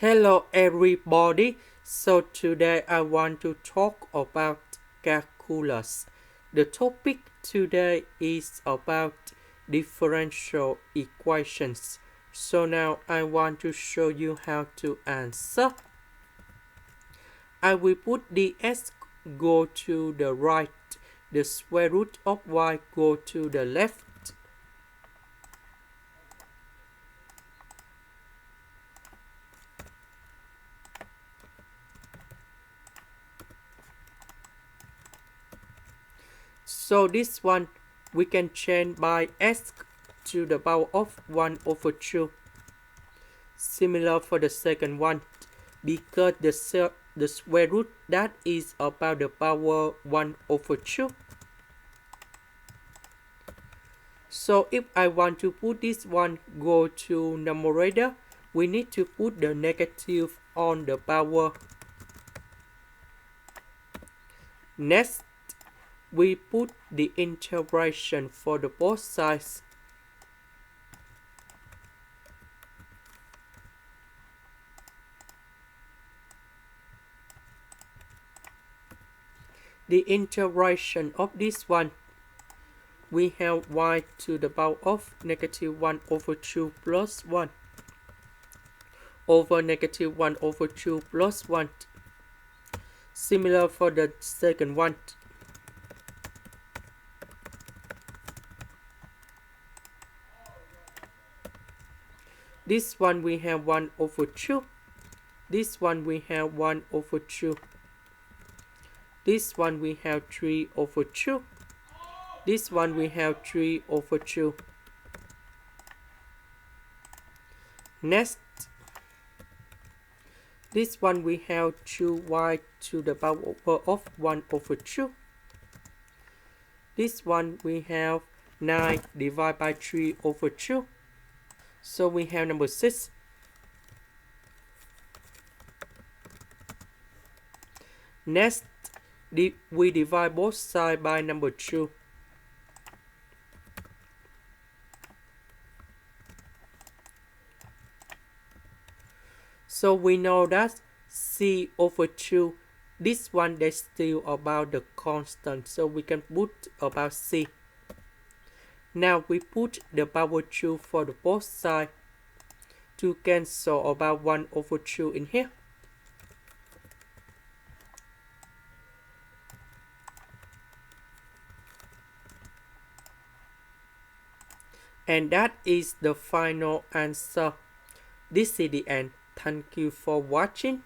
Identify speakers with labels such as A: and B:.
A: Hello everybody. So today I want to talk about calculus. The topic today is about differential equations. So now I want to show you how to answer. I will put the x go to the right, the square root of y go to the left. So this one we can change by x to the power of 1 over 2. Similar for the second one, because the square root that is about the power 1 over 2. So if I want to put this one go to numerator, we need to put the negative on the power. Next, we put the integration for the both sides. The integration of this one, we have y to the power of negative 1 over 2 plus 1 over negative 1 over 2 plus 1. Similar for the second one. This one we have 1 over 2. This one we have 1 over 2. This one we have 3 over 2. This one we have 3 over 2. Next, this one we have 2y to the power of 1 over 2. This one we have 9 divided by 3 over 2. So we have number 6. Next, we divide both sides by number 2. So we know that c over 2, this one is still about the constant, so we can put about c. Now we put the power 2 for the both sides to cancel about 1 over 2 in here. And that is the final answer. This is the end. Thank you for watching.